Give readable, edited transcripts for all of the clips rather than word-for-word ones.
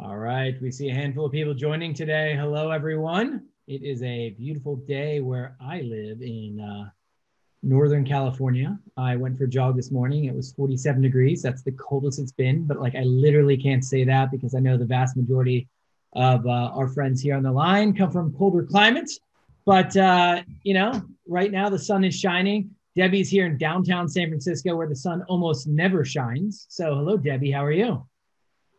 All right, we see a handful of people joining today. Hello, everyone. It is a beautiful day where I live in Northern California. I went for a jog this morning. It was 47 degrees. That's the coldest it's been, but like I literally can't say that because I know the vast majority of our friends here on the line come from colder climates. But, right now the sun is shining. Debbie's here in downtown San Francisco where the sun almost never shines. So hello, Debbie. How are you?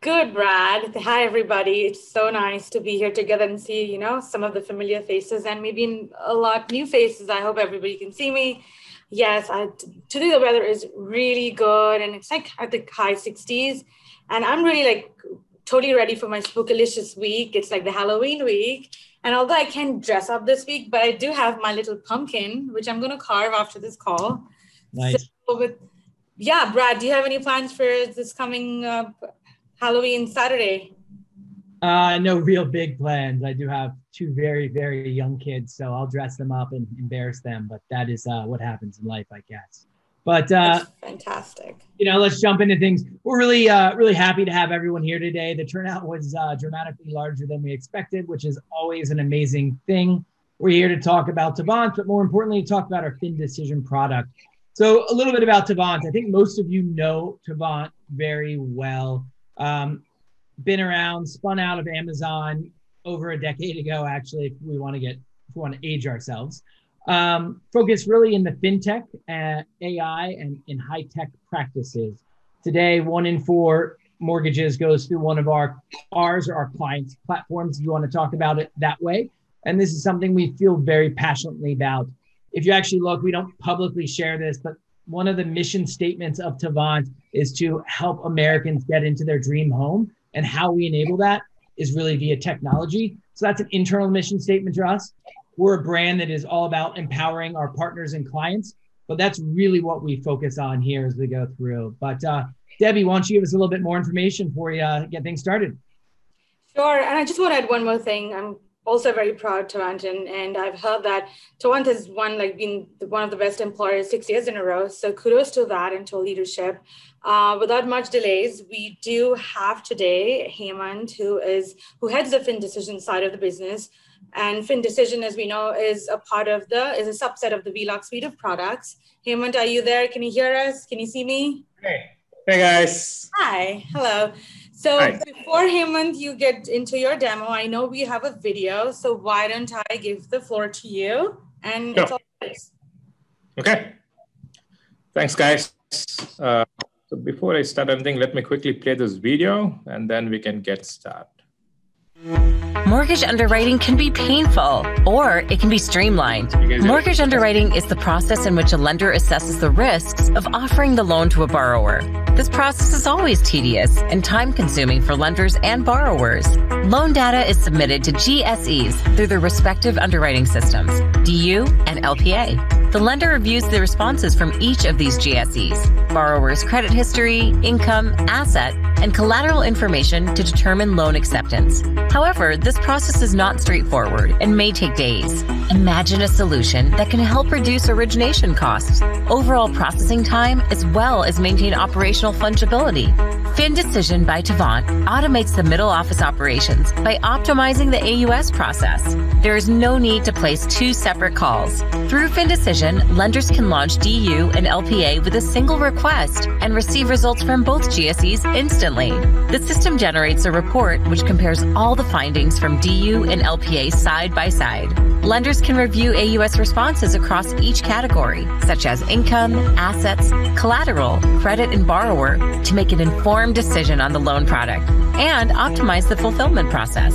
Good, Brad. Hi, everybody. It's so nice to be here together and see, some of the familiar faces and maybe a lot new faces. I hope everybody can see me. Yes, today the weather is really good and it's like at the high 60s. And I'm really totally ready for my Spookalicious week. It's like the Halloween week. And although I can't dress up this week, but I do have my little pumpkin, which I'm going to carve after this call. Nice. So Brad, do you have any plans for this coming Halloween Saturday? No real big plans. I do have two very, very young kids, so I'll dress them up and embarrass them. But that is what happens in life, I guess. But that's fantastic. Let's jump into things. We're really happy to have everyone here today. The turnout was dramatically larger than we expected, which is always an amazing thing. We're here to talk about Tavant, but more importantly, talk about our FinDecision product. So a little bit about Tavant. I think most of you know Tavant very well. Been around, spun out of Amazon over a decade ago, actually, if we want to age ourselves. Focused really in the fintech, AI, and in high-tech practices. Today, 1 in 4 mortgages goes through one of ours or our clients' platforms. If you want to talk about it that way. And this is something we feel very passionately about. If you actually look, we don't publicly share this, but one of the mission statements of Tavant is to help Americans get into their dream home. And how we enable that is really via technology. So that's an internal mission statement to us. We're a brand that is all about empowering our partners and clients, but that's really what we focus on here as we go through. But Debbie, why don't you give us a little bit more information before we get things started? Sure, and I just want to add one more thing. I'm also very proud of Tavant, and I've heard that Tavant has been one of the best employers 6 years in a row. So kudos to that and to leadership. Without much delays, we do have today Hemant, who heads the FinDecision side of the business. And FinDecision, as we know, is a subset of the Vlog suite of products. Hemant, are you there? Can you hear us? Can you see me? Hey guys. Hi, hello. So Hi. Before Hemant, you get into your demo, I know we have a video, so why don't I give the floor to you? And Sure. It's all yours. Okay. Thanks, guys. So before I start anything, let me quickly play this video and then we can get started. Mortgage underwriting can be painful, or it can be streamlined. Mortgage underwriting is the process in which a lender assesses the risks of offering the loan to a borrower. This process is always tedious and time-consuming for lenders and borrowers. Loan data is submitted to GSEs through their respective underwriting systems, DU and LPA. The lender reviews the responses from each of these GSEs, borrower's credit history, income, asset, and collateral information to determine loan acceptance. However, this process is not straightforward and may take days. Imagine a solution that can help reduce origination costs, overall processing time, as well as maintain operational fungibility. FinDecision by Tavant automates the middle office operations by optimizing the AUS process. There is no need to place 2 separate calls. Through FinDecision, lenders can launch DU and LPA with a single request and receive results from both GSEs instantly. The system generates a report which compares all the findings from DU and LPA side by side. Lenders can review AUS responses across each category, such as income, assets, collateral, credit, and borrower, to make an informed decision on the loan product and optimize the fulfillment process.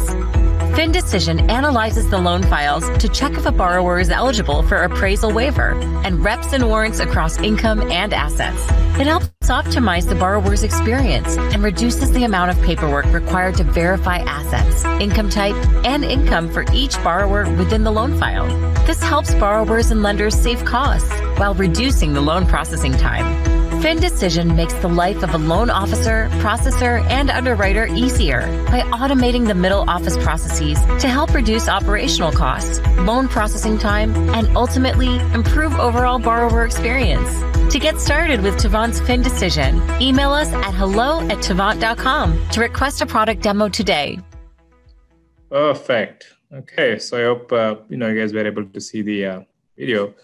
FinDecision analyzes the loan files to check if a borrower is eligible for appraisal waiver and reps and warrants across income and assets. It helps optimize the borrower's experience and reduces the amount of paperwork required to verify assets, income type, and income for each borrower within the loan file. This helps borrowers and lenders save costs while reducing the loan processing time. FinDecision makes the life of a loan officer, processor, and underwriter easier by automating the middle office processes to help reduce operational costs, loan processing time, and ultimately improve overall borrower experience. To get started with Tavant's FinDecision, email us at hello@tavant.com to request a product demo today. Perfect. Okay, so I hope you guys were able to see the video.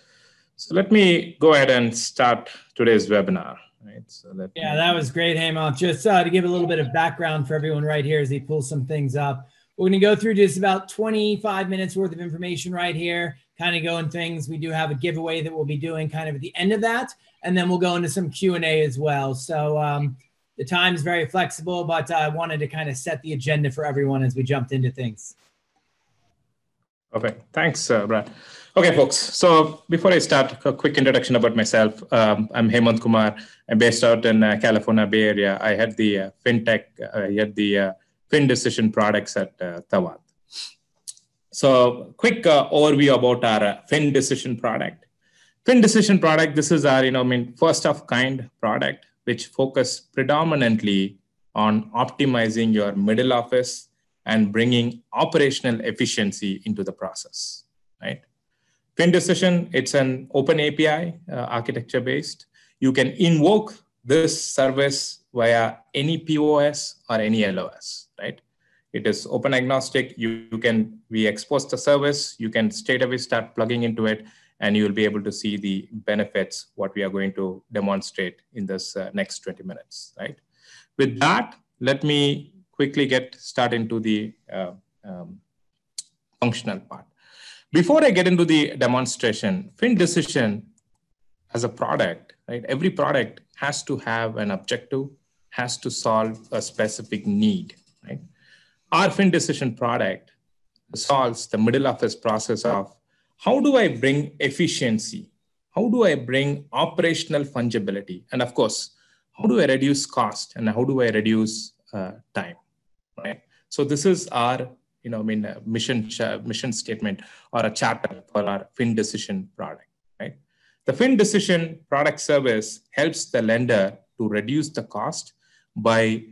So let me go ahead and start today's webinar. Right. So that was great, Hemant. Just to give a little bit of background for everyone right here as he pulls some things up. We're going to go through just about 25 minutes worth of information right here, kind of going things. We do have a giveaway that we'll be doing kind of at the end of that, and then we'll go into some Q&A as well. So the time's very flexible, but I wanted to kind of set the agenda for everyone as we jumped into things. Okay, thanks, Brad. Okay, folks. So before I start, a quick introduction about myself. I'm Hemant Kumar. I'm based out in California Bay Area. I had the fintech, the FinDecision products at Tavant. So quick overview about our FinDecision product. FinDecision product, this is our first of kind product, which focus predominantly on optimizing your middle office and bringing operational efficiency into the process, right? FinDecision, it's an open API architecture based. You can invoke this service via any POS or any LOS, right? It is open agnostic. We expose the service, you can straight away start plugging into it, and you will be able to see the benefits, what we are going to demonstrate in this next 20 minutes, right? With that, let me quickly get started into the functional part. Before I get into the demonstration, FinDecision as a product, right? Every product has to have an objective, has to solve a specific need, right? Our FinDecision product solves the middle office process of how do I bring efficiency? How do I bring operational fungibility? And of course, how do I reduce cost and how do I reduce time, right? So this is our mission statement or a chapter for our FinDecision product, right? The FinDecision product service helps the lender to reduce the cost by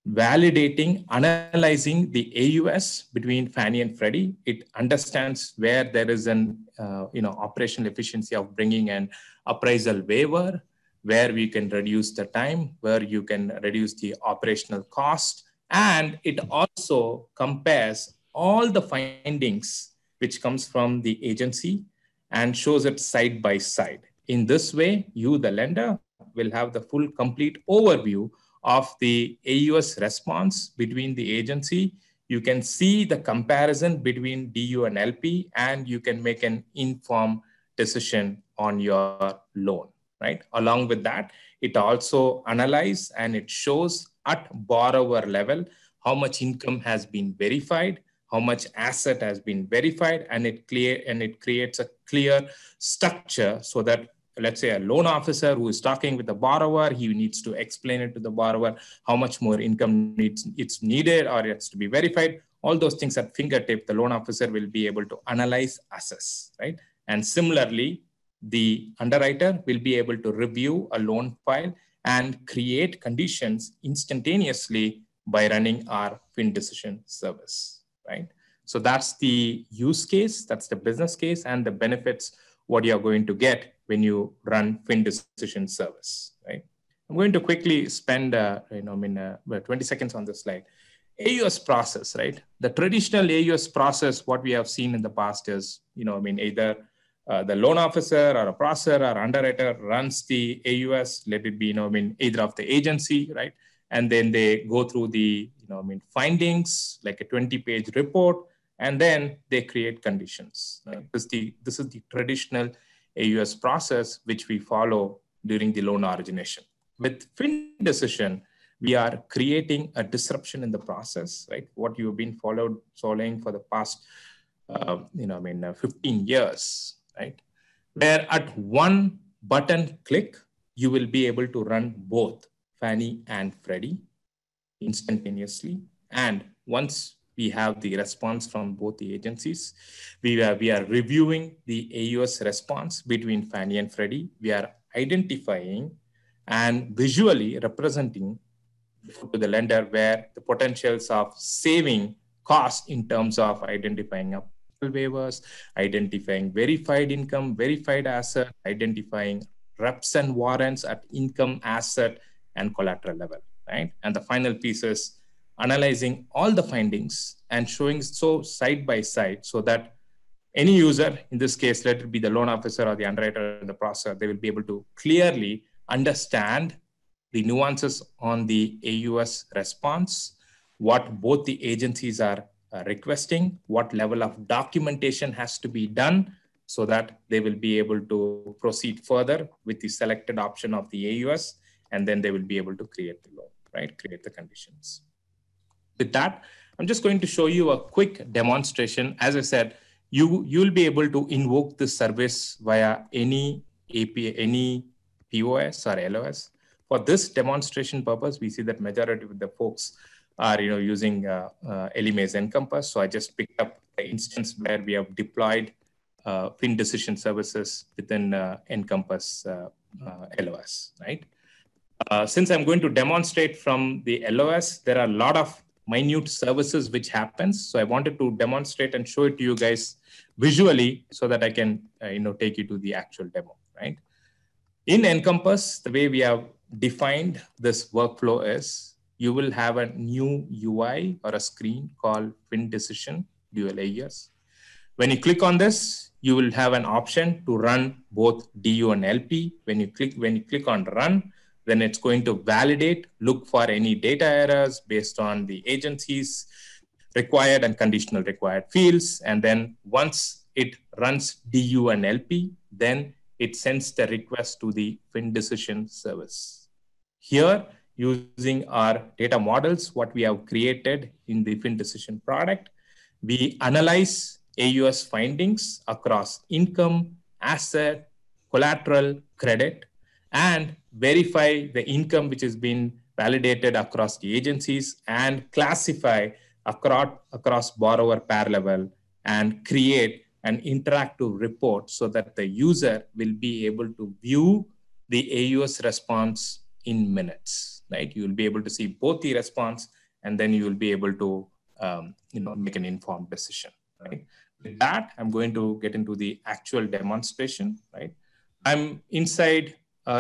validating, analyzing the AUS between Fannie and Freddie. It understands where there is an operational efficiency of bringing an appraisal waiver, where we can reduce the time, where you can reduce the operational cost. And it also compares all the findings which comes from the agency and shows it side by side. In this way, you, the lender, will have the full complete overview of the AUS response between the agency. You can see the comparison between DU and LP, and you can make an informed decision on your loan, right? Along with that, it also analyzes and it shows at borrower level how much income has been verified, how much asset has been verified, and it creates a clear structure so that, let's say, a loan officer who is talking with the borrower, he needs to explain it to the borrower how much more income it's needed or it's to be verified. All those things at fingertip, the loan officer will be able to analyze, assess, right? And similarly, the underwriter will be able to review a loan file and create conditions instantaneously by running our FinDecision service, right? So that's the use case, that's the business case, and the benefits, what you're going to get when you run FinDecision service, right? I'm going to quickly spend 20 seconds on this slide. AUS process, right? The traditional AUS process, what we have seen in the past is, either the loan officer or a processor or underwriter runs the AUS, let it be, either of the agency, right? And then they go through the, findings, like a 20-page report, and then they create conditions. Right? This is the traditional AUS process, which we follow during the loan origination. With FinDecision, we are creating a disruption in the process, right? What you've been following for the past, 15 years, right? Where at one button click, you will be able to run both Fannie and Freddie instantaneously. And once we have the response from both the agencies, we are reviewing the AUS response between Fannie and Freddie. We are identifying and visually representing to the lender where the potentials of saving cost in terms of identifying waivers, identifying verified income, verified asset, identifying reps and warrants at income, asset, and collateral level, right? And the final piece is analyzing all the findings and showing so side by side so that any user, in this case, let it be the loan officer or the underwriter in the process, they will be able to clearly understand the nuances on the AUS response, what both the agencies are requesting, what level of documentation has to be done so that they will be able to proceed further with the selected option of the AUS, and then they will be able to create the loan, right? Create the conditions. With that, I'm just going to show you a quick demonstration. As I said, you'll be able to invoke this service via any API, any POS or LOS. For this demonstration purpose, we see that majority of the folks are using Ellie Mae's Encompass. So I just picked up the instance where we have deployed FinDecision services within Encompass LOS, right? Since I'm going to demonstrate from the LOS, there are a lot of minute services which happens. So I wanted to demonstrate and show it to you guys visually so that I can take you to the actual demo, right? In Encompass, the way we have defined this workflow is you will have a new UI or a screen called FinDecision Dual AUS. When you click on this, you will have an option to run both DU and LP. When you click on run, then it's going to validate, look for any data errors based on the agency's required and conditional required fields. And then once it runs DU and LP, then it sends the request to the FinDecision service. Here, using our data models, what we have created in the FinDecision product, we analyze AUS findings across income, asset, collateral, credit, and verify the income which has been validated across the agencies and classify across borrower pair level and create an interactive report so that the user will be able to view the AUS response in minutes, right? You will be able to see both the response and then you will be able to make an informed decision, right? With that, I'm going to get into the actual demonstration, right? I'm inside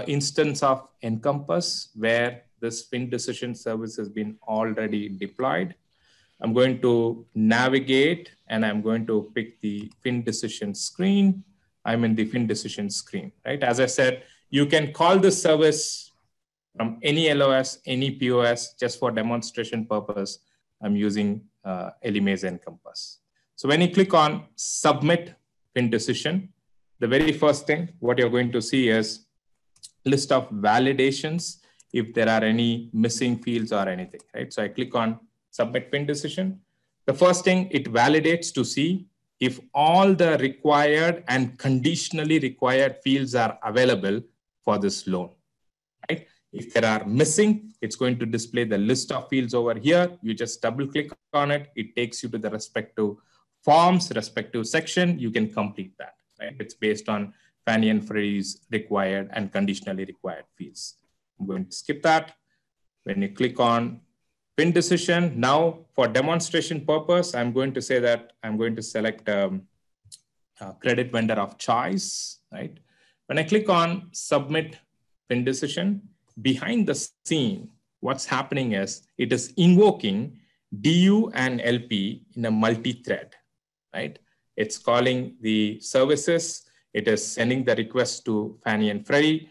instance of Encompass where this FinDecision service has been already deployed. I'm going to navigate and I'm going to pick the FinDecision screen. I'm in the FinDecision screen, right? As I said, you can call this service from any LOS, any POS, just for demonstration purpose. I'm using Ellie Mae's Encompass. So when you click on Submit FinDecision, the very first thing, what you're going to see is list of validations if there are any missing fields or anything, right? So I click on Submit FinDecision. The first thing, it validates to see if all the required and conditionally required fields are available for this loan, right? If there are missing, it's going to display the list of fields over here. You just double click on it. It takes you to the respective forms, respective section. You can complete that, right? It's based on Fannie and Freddie's required and conditionally required fields. I'm going to skip that. When you click on FinDecision, now for demonstration purpose, I'm going to say that I'm going to select a credit vendor of choice, right? When I click on Submit FinDecision, behind the scene, what's happening is it is invoking DU and LP in a multi-thread, right? It's calling the services. It is sending the request to Fannie and Freddie.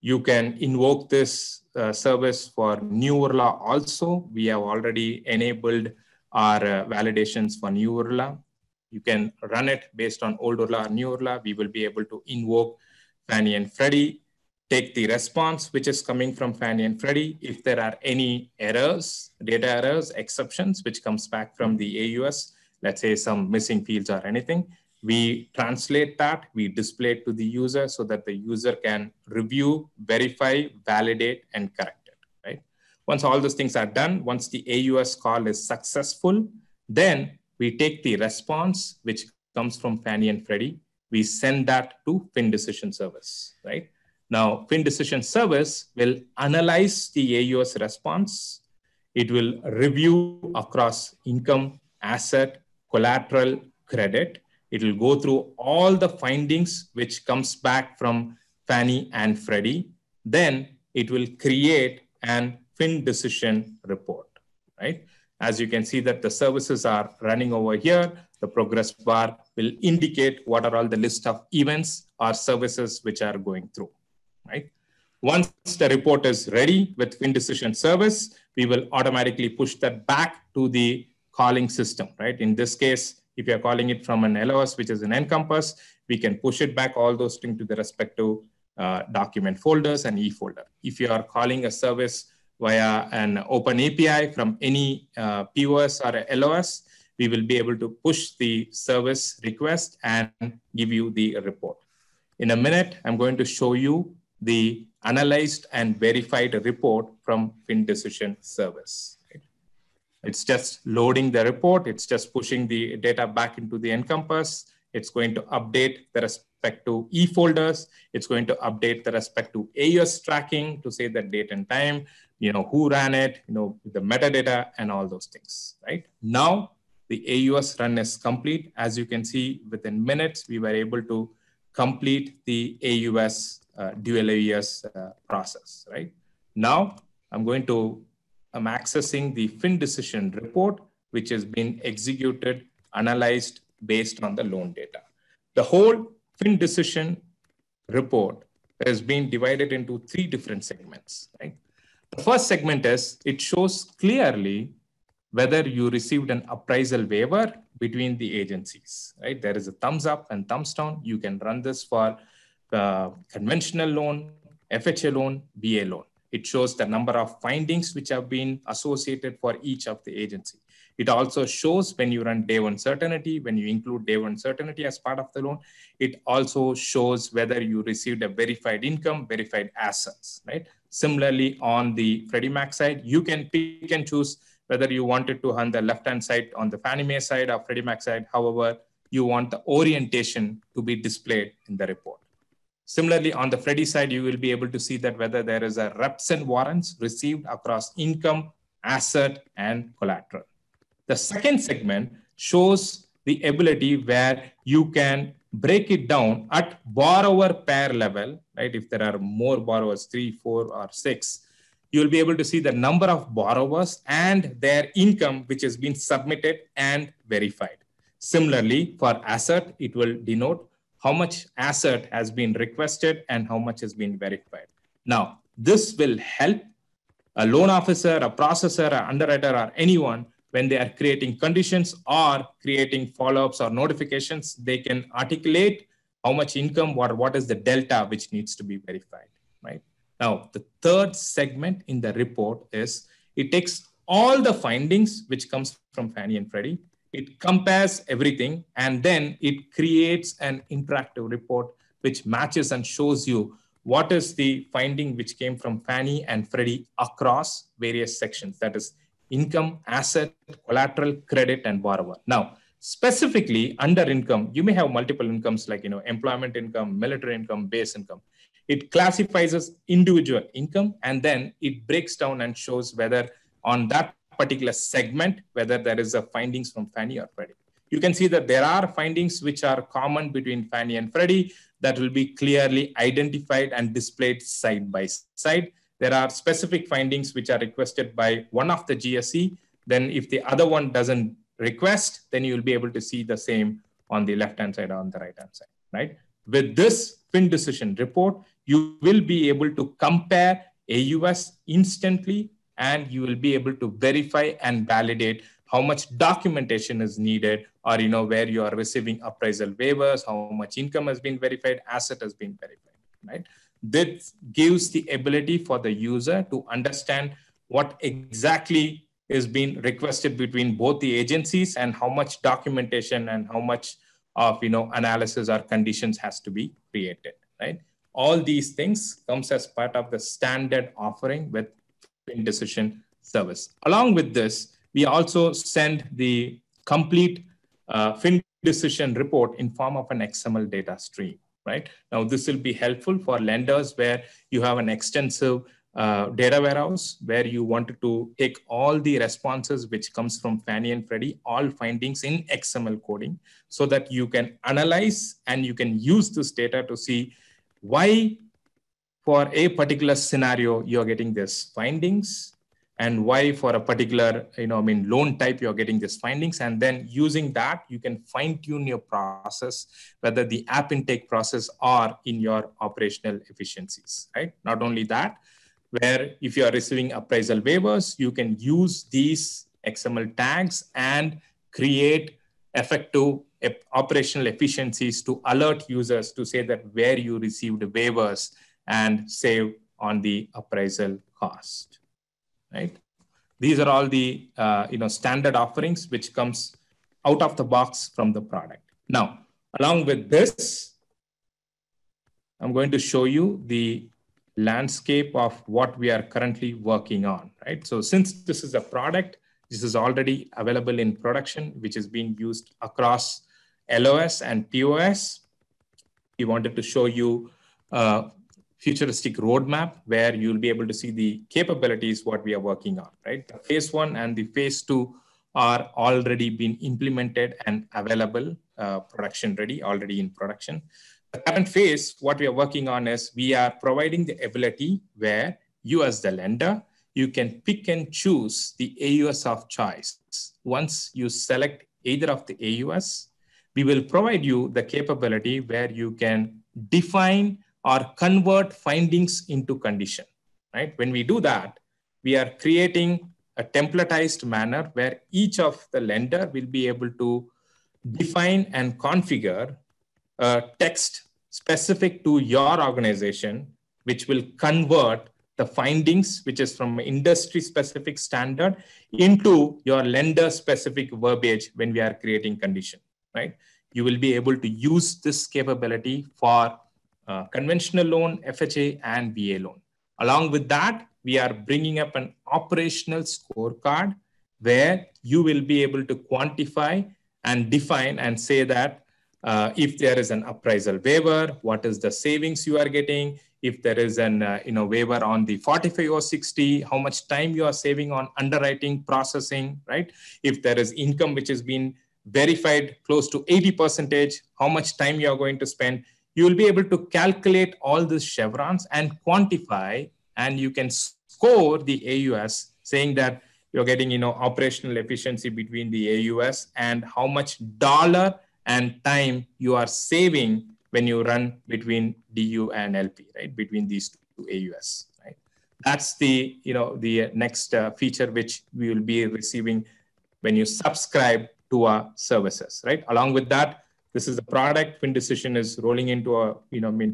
You can invoke this service for New URLA also. We have already enabled our validations for New URLA. You can run it based on old URLA or New URLA. We will be able to invoke Fannie and Freddie, take the response which is coming from Fannie and Freddie. If there are any errors, data errors, exceptions, which comes back from the AUS, let's say some missing fields or anything, we translate that, we display it to the user so that the user can review, verify, validate, and correct it, right? Once all those things are done, once the AUS call is successful, then we take the response, which comes from Fannie and Freddie, we send that to FinDecision service, right? Now, FinDecision service will analyze the AUS response. It will review across income, asset, collateral, credit. It will go through all the findings which comes back from Fannie and Freddie. Then it will create an FinDecision report, right? As you can see that the services are running over here, the progress bar will indicate what are all the list of events or services which are going through, right? Once the report is ready with FinDecision service, we will automatically push that back to the calling system, right? In this case, if you're calling it from an LOS, which is an Encompass, we can push it back all those things to the respective document folders and e-folder. If you are calling a service via an open API from any POS or a LOS, we will be able to push the service request and give you the report. In a minute, I'm going to show you the analyzed and verified report from FinDecision service. It's just loading the report. It's just pushing the data back into the Encompass. It's going to update the respective e-folders. It's going to update the respective AUS tracking to say the date and time, who ran it, the metadata and all those things, right? Now, the AUS run is complete. As you can see, within minutes, we were able to complete the AUS dual AUS process, right? Now, I'm accessing the FinDecision report, which has been executed, analyzed based on the loan data. The whole FinDecision report has been divided into 3 different segments, right? The first segment is, it shows clearly whether you received an appraisal waiver between the agencies, right? There is a thumbs up and thumbs down. You can run this for conventional loan, FHA loan, VA loan. It shows the number of findings which have been associated for each of the agency. It also shows when you run day one certainty, when you include day one certainty as part of the loan. It also shows whether you received a verified income, verified assets, right? Similarly, on the Freddie Mac side, you can pick and choose whether you wanted to on the left-hand side, on the Fannie Mae side or Freddie Mac side, however you want the orientation to be displayed in the report. Similarly, on the Freddie side, you will be able to see that whether there is a reps and warrants received across income, asset, and collateral. The second segment shows the ability where you can break it down at borrower pair level, right? If there are more borrowers, 3, 4, or 6, you will be able to see the number of borrowers and their income, which has been submitted and verified. Similarly, for asset, it will denote how much asset has been requested and how much has been verified. Now, this will help a loan officer, a processor, an underwriter, or anyone when they are creating conditions or creating follow-ups or notifications. They can articulate how much income, what is the delta which needs to be verified, right? Now, the third segment in the report is it takes all the findings which comes from Fannie and Freddie. It compares everything, and then it creates an interactive report which matches and shows you what is the finding which came from Fannie and Freddie across various sections. That is income, asset, collateral, credit, and borrower. Now, specifically under income, you may have multiple incomes like employment income, military income, base income. It classifies as individual income, and then it breaks down and shows whether on that particular segment, whether there is a findings from Fannie or Freddie. You can see that there are findings which are common between Fannie and Freddie that will be clearly identified and displayed side by side. There are specific findings which are requested by one of the GSE. Then if the other one doesn't request, then you'll be able to see the same on the left-hand side or on the right-hand side, right? With this FinDecision report, you will be able to compare AUS instantly, and you will be able to verify and validate how much documentation is needed, or where you are receiving appraisal waivers, how much income has been verified, asset has been verified, right? This gives the ability for the user to understand what exactly is being requested between both the agencies and how much documentation and how much of analysis or conditions has to be created, right? All these things comes as part of the standard offering with FinDecision service. Along with this, we also send the complete FinDecision report in form of an XML data stream. right? Now, this will be helpful for lenders where you have an extensive data warehouse where you wanted to take all the responses which comes from Fannie and Freddie, all findings in XML coding, so that you can analyze and you can use this data to see why for a particular scenario you're getting this findings, and why for a particular loan type you're getting these findings. And then using that, you can fine tune your process, whether the app intake process or in your operational efficiencies, right? Not only that, where if you are receiving appraisal waivers, you can use these XML tags and create effective operational efficiencies to alert users to say that where you received waivers and save on the appraisal cost, right? These are all the standard offerings which comes out of the box from the product. Now, along with this, I'm going to show you the landscape of what we are currently working on, right? So since this is a product, this is already available in production, which is being used across LOS and POS. We wanted to show you a futuristic roadmap where you'll be able to see the capabilities, what we are working on, right? The phase 1 and the phase 2 are already been implemented and available, production ready, already in production. The current phase, what we are working on is we are providing the ability where you as the lender, you can pick and choose the AUS of choice. Once you select either of the AUS, we will provide you the capability where you can define or convert findings into condition, right? When we do that, we are creating a templatized manner where each of the lender will be able to define and configure text specific to your organization, which will convert the findings, which is from industry specific standard, into your lender specific verbiage when we are creating condition, right? You will be able to use this capability for conventional loan, FHA, and VA loan. Along with that, we are bringing up an operational scorecard where you will be able to quantify and define and say that if there is an appraisal waiver, what is the savings you are getting? If there is an waiver on the 45 or 60, how much time you are saving on underwriting processing, right? If there is income which has been verified close to 80%, how much time you are going to spend? You will be able to calculate all these chevrons and quantify, and you can score the AUS saying that you're getting operational efficiency between the AUS and how much dollar and time you are saving when you run between DU and LP, right? Between these two AUS, right? That's the next feature which we will be receiving when you subscribe to our services, right? Along with that, this is the product. FinDecision is rolling into a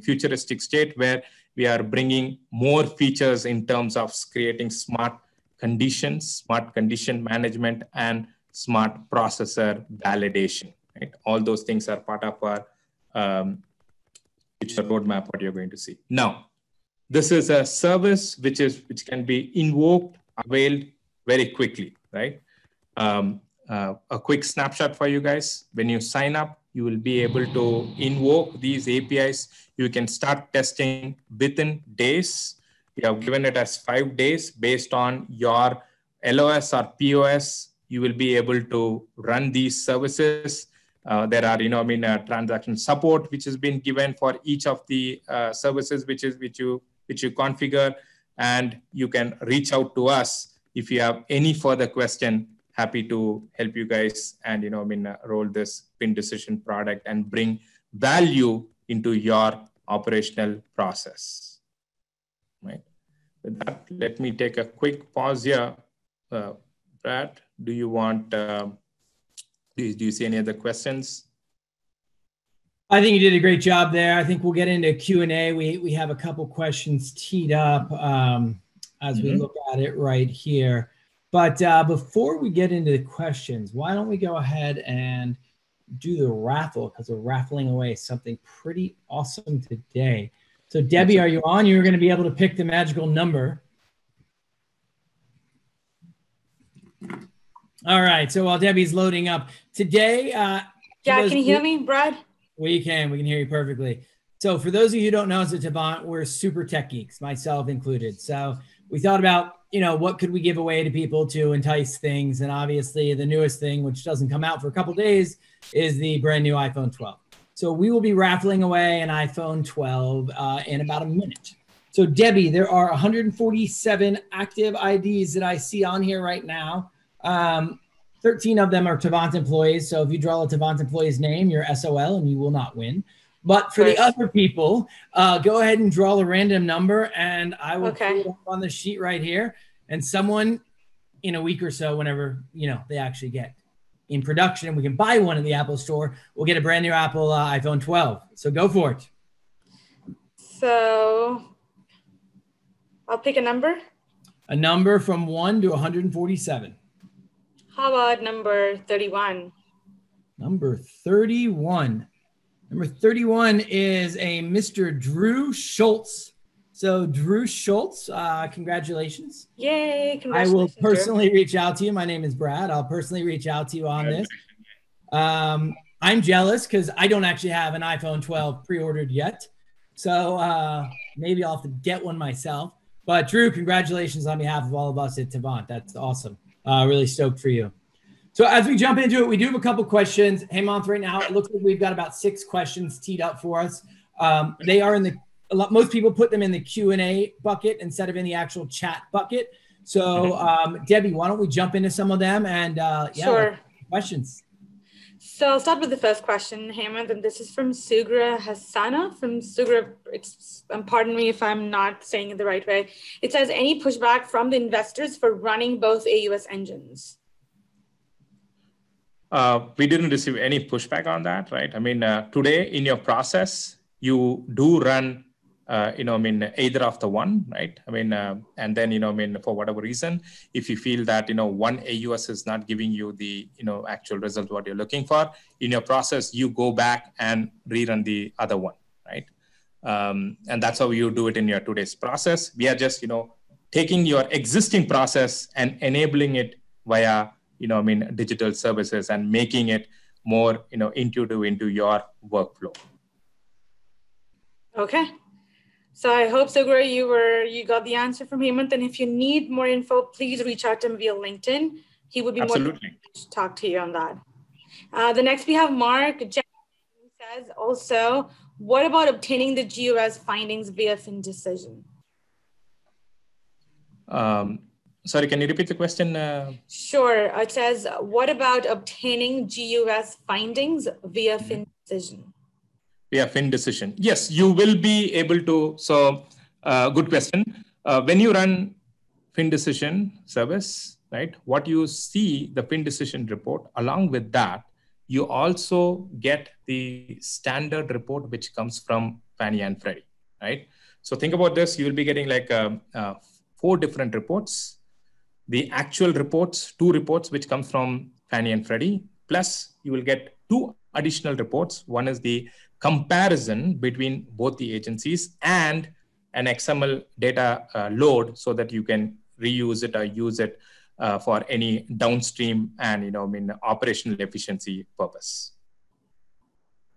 futuristic state where we are bringing more features in terms of creating smart conditions, smart condition management, and smart processor validation. Right? All those things are part of our future roadmap, what you're going to see. Now, this is a service which can be invoked, availed very quickly, right? A quick snapshot for you guys. When you sign up, you will be able to invoke these APIs. You can start testing within days. We have given it as 5 days based on your LOS or POS. You will be able to run these services. There are, transaction support, which has been given for each of the services which you configure, and you can reach out to us if you have any further question. Happy to help you guys and roll this FinDecision product and bring value into your operational process. Right. With that, let me take a quick pause here. Brad, do you want? Do you see any other questions? I think you did a great job there. I think we'll get into Q&A. We have a couple questions teed up as we look at it right here. But before we get into the questions, why don't we go ahead and do the raffle, because we're raffling away something pretty awesome today. So Debbie, are you on? You're going to be able to pick the magical number. All right. So while Debbie's loading up today. Yeah, can you hear me, Brad? We can hear you perfectly. So for those of you who don't know, as a Tavant, we're super tech geeks, myself included. So we thought about, what could we give away to people to entice things? And obviously the newest thing, which doesn't come out for a couple of days, is the brand new iPhone 12. So we will be raffling away an iPhone 12 in about a minute. So Debbie, there are 147 active IDs that I see on here right now. 13 of them are Tavant employees. So if you draw a Tavant employee's name, you're SOL and you will not win. But for the other people, go ahead and draw a random number, and I will put it up on the sheet right here. And someone in a week or so, whenever they actually get in production, and we can buy one in the Apple Store, we'll get a brand new Apple iPhone 12. So go for it. So I'll pick a number. A number from 1 to 147. How about number 31? Number 31. Number 31 is a Mr. Drew Schultz. So Drew Schultz, congratulations. Yay, congratulations. I will personally reach out to you. My name is Brad. I'll personally reach out to you on this. I'm jealous because I don't actually have an iPhone 12 pre-ordered yet. So maybe I'll have to get one myself. But Drew, congratulations on behalf of all of us at Tavant. That's awesome. Really stoked for you. So as we jump into it, we do have a couple questions. Hemant, right now, it looks like we've got about 6 questions teed up for us. They are most people put them in the Q&A bucket instead of in the actual chat bucket. So Debbie, why don't we jump into some of them and sure. Questions. So I'll start with the first question, Hemant, and this is from Sugra Hassana from Sugra. Pardon me if I'm not saying it the right way. It says, any pushback from the investors for running both AUS engines? We didn't receive any pushback on that, right? I mean, today in your process, you do run, either of the one, right? I mean, and then, for whatever reason, if you feel that, one AUS is not giving you the, actual result, what you're looking for, in your process, you go back and rerun the other one, right? And that's how you do it in your today's process. We are just, taking your existing process and enabling it via digital services and making it more, intuitive into your workflow. Okay. So I hope, Sugra, you got the answer from Hemant. And if you need more info, please reach out to him via LinkedIn. He would be more than happy to talk to you on that. The next we have Mark. Who says also, what about obtaining the GUS findings via FinDecision? Sorry, can you repeat the question? Sure. It says, what about obtaining GUS findings via FinDecision? Via FinDecision. Yes, you will be able to. So good question. When you run FinDecision service, right, what you see the FinDecision report, along with that, you also get the standard report, which comes from Fannie and Freddie, right? So think about this. You will be getting like 4 different reports. The actual reports, 2 reports, which come from Fannie and Freddie, plus you will get 2 additional reports. One is the comparison between both the agencies and an XML data load so that you can reuse it or use it for any downstream and, operational efficiency purpose.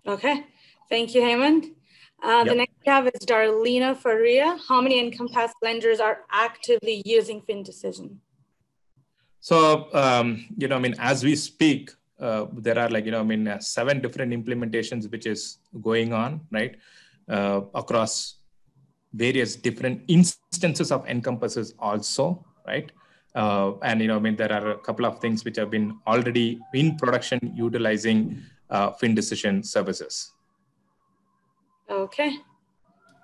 Okay. Thank you, Hemant. The next we have is Darlena Faria. How many Encompass lenders are actively using FinDecision? So, as we speak, there are 7 different implementations which is going on, right, across various different instances of Encompasses also, right? And, there are a couple of things which have been already in production utilizing FinDecision services. Okay.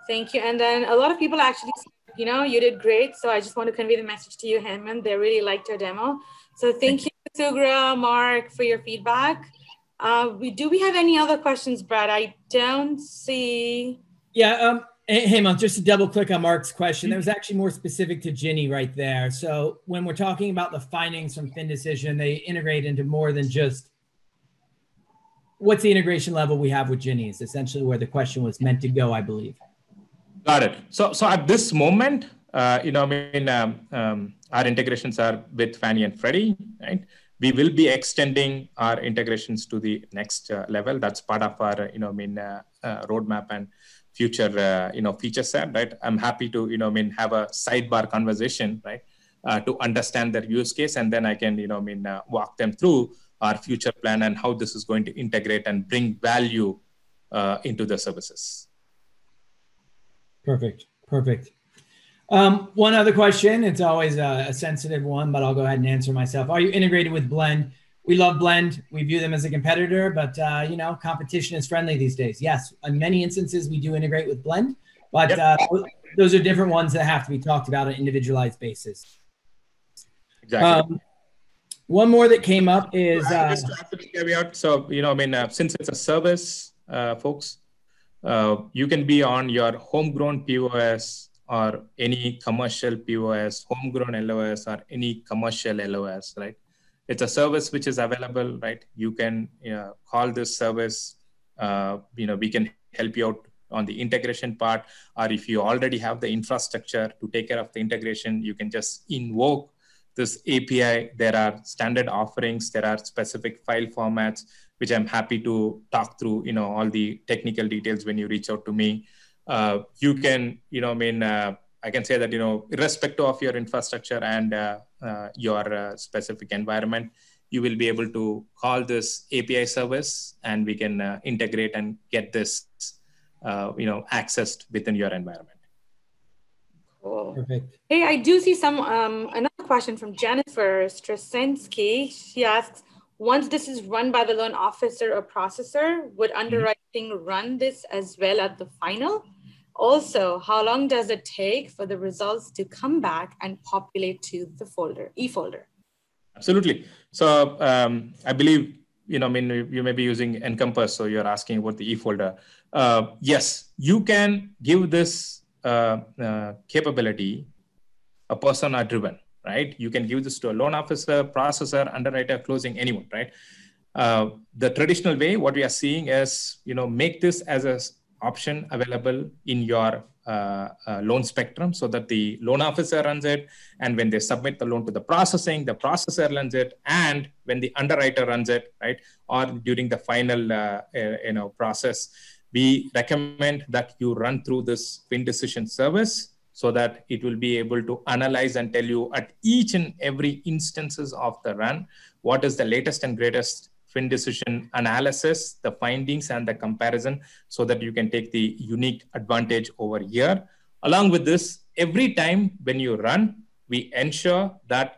Thank you. And then a lot of people actually you did great. So I just want to convey the message to you, Hemant. They really liked your demo. So thank you, Sugra, Mark, for your feedback. Do we have any other questions, Brad? I don't see. Yeah, Hemant, just to double click on Mark's question, that was actually more specific to Ginny right there. So when we're talking about the findings from FinDecision, they integrate into more than just what's the integration level we have with Ginny is essentially where the question was meant to go, I believe. Got it. So at this moment, our integrations are with Fannie and Freddie, right? We will be extending our integrations to the next level. That's part of our, roadmap and future, feature set, right? I'm happy to, have a sidebar conversation, right? To understand their use case. And then I can, walk them through our future plan and how this is going to integrate and bring value into the services. Perfect. One other question. It's always a sensitive one, but I'll go ahead and answer myself. Are you integrated with Blend? We love Blend. We view them as a competitor, but competition is friendly these days. Yes, in many instances, we do integrate with Blend, but those are different ones that have to be talked about on an individualized basis. Exactly. One more that came up is just to add to the caveat. So, since it's a service, folks, you can be on your homegrown POS or any commercial POS, homegrown LOS or any commercial LOS, right? It's a service which is available, right? You can call this service. We can help you out on the integration part, or if you already have the infrastructure to take care of the integration, you can just invoke this API. There are standard offerings. There are specific file formats, which I'm happy to talk through, all the technical details when you reach out to me. You can, I can say that, irrespective of your infrastructure and your specific environment, you will be able to call this API service and we can integrate and get this, accessed within your environment. Cool. perfect. Hey, I do see another question from Jennifer Straczynski. She asks, once this is run by the loan officer or processor, would underwriting run this as well at the final? Also, how long does it take for the results to come back and populate to the folder, e-folder? Absolutely. So I believe, you may be using Encompass, so you're asking about the e-folder. Yes, you can give this capability a persona driven, right? You can give this to a loan officer, processor, underwriter, closing, anyone, right? The traditional way, what we are seeing is, make this as an option available in your loan spectrum so that the loan officer runs it. And when they submit the loan to the processor runs it. And when the underwriter runs it, right? Or during the final, process, we recommend that you run through this FinDecision service so that it will be able to analyze and tell you at each and every instances of the run, what is the latest and greatest FinDecision analysis, the findings and the comparison, so that you can take the unique advantage over here. Along with this, every time when you run, we ensure that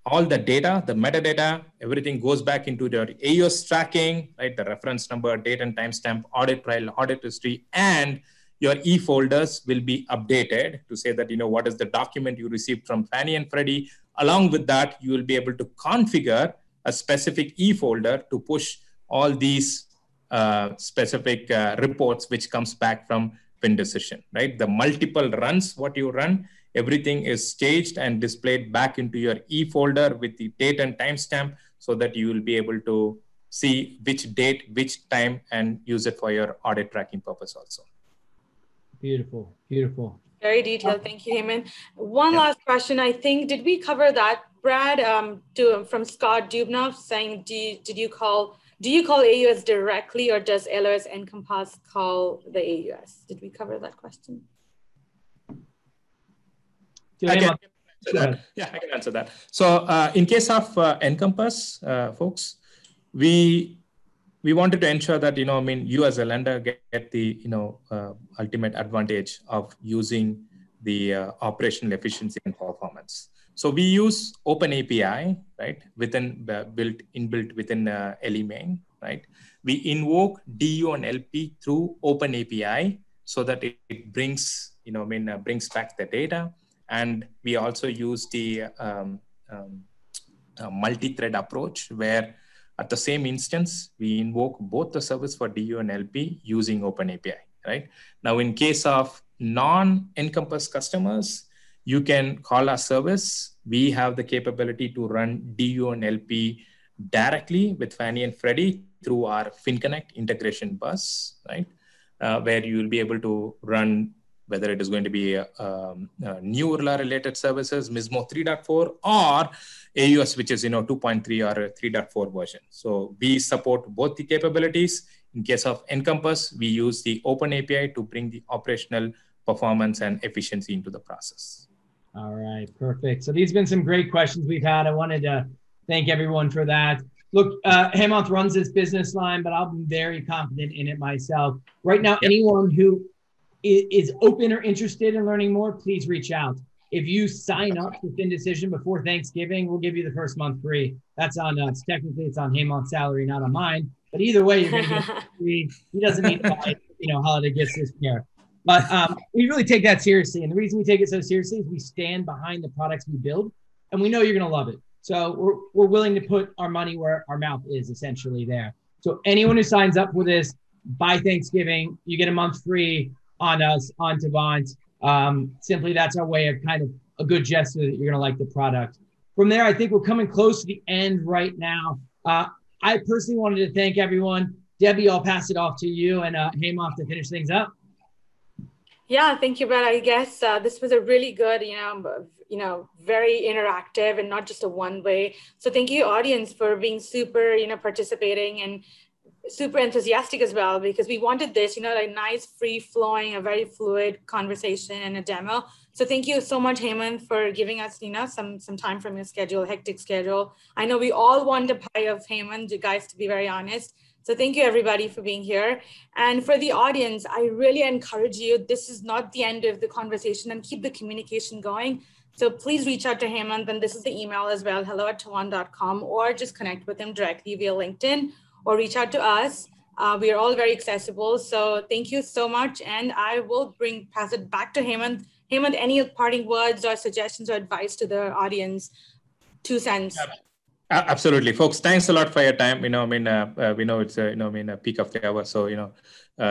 all the data, the metadata, everything goes back into your AUS tracking, right? The reference number, date and timestamp, audit trail, audit history, and your e-folders will be updated to say that, what is the document you received from Fannie and Freddie. Along with that, you will be able to configure a specific e-folder to push all these specific reports, which comes back from FinDecision, right? The multiple runs, what you run, everything is staged and displayed back into your e-folder with the date and timestamp so that you will be able to see which date, which time, and use it for your audit tracking purpose also. Beautiful, beautiful. Very detailed. Thank you, Heyman. One last question. I think, did we cover that, Brad? From Scott Dubnoff saying, do you call AUS directly, or does LOS Encompass call the AUS? Did we cover that question? I can answer that. Yeah, I can answer that. So in case of Encompass, folks, we wanted to ensure that, you as a lender get the, ultimate advantage of using the operational efficiency and performance. So we use Open API, right? Inbuilt within Ellie Mae, right? We invoke DU and LP through Open API so that it brings, brings back the data. And we also use the multi-thread approach where at the same instance, we invoke both the service for DU and LP using Open API, right? Now, in case of non-Encompass customers, you can call our service. We have the capability to run DU and LP directly with Fannie and Freddie through our FinConnect integration bus, right? Where you will be able to run whether it is going to be new URLA-related services, MISMO 3.4, or AUS, which is 2.3 or 3.4 version. So we support both the capabilities In case of Encompass, we use the open API to bring the operational performance and efficiency into the process. All right, perfect. So these have been some great questions we've had. I wanted to thank everyone for that. Look, Hemant runs this business line, but I'll be very confident in it myself. Right now, anyone who is open or interested in learning more, please reach out. If you sign up for FinDecision before Thanksgiving, we'll give you the first month free. That's on us. Technically, it's on Hemant's salary, not on mine. But either way, you're going to get free. He doesn't need to buy, holiday gifts this year. But we really take that seriously. And the reason we take it so seriously is we stand behind the products we build, and we know you're going to love it. So we're willing to put our money where our mouth is, essentially there. So anyone who signs up for this by Thanksgiving, you get a month free on us, on Tavant. Simply, that's our way of kind of a good gesture that you're going to like the product. From there, I think we're coming close to the end right now. I personally wanted to thank everyone. Debbie, I'll pass it off to you and Hemant to finish things up. Yeah, thank you, Brad. I guess this was a really good, very interactive and not just a one way. So thank you, audience, for being super, participating and super enthusiastic as well, because we wanted this, like nice, free flowing, a very fluid conversation and a demo. So thank you so much, Hemant, for giving us, some time from your schedule, hectic schedule. I know we all want a pie of Hemant, you guys, to be very honest. So thank you, everybody, for being here. And for the audience, I really encourage you, this is not the end of the conversation, and keep the communication going. So please reach out to Hemant, and this is the email as well, hello@tavant.com, or just connect with him directly via LinkedIn, or reach out to us. We are all very accessible. So thank you so much. And I will pass it back to Hemant. Hemant, any parting words or suggestions or advice to the audience? 2 cents. Absolutely, folks. Thanks a lot for your time. We know it's a peak of the hour. So,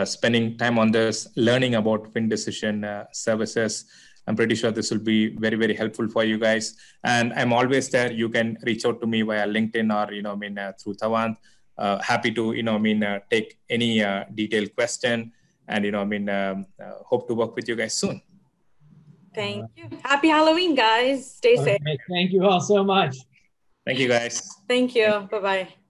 spending time on this, learning about FinDecision services. I'm pretty sure this will be very, very helpful for you guys. And I'm always there. You can reach out to me via LinkedIn or, through Tavant. Happy to, take any detailed question, and, hope to work with you guys soon. Thank you. Happy Halloween, guys. Stay safe. Thank you all so much. Thank you, guys. Thank you. Bye-bye.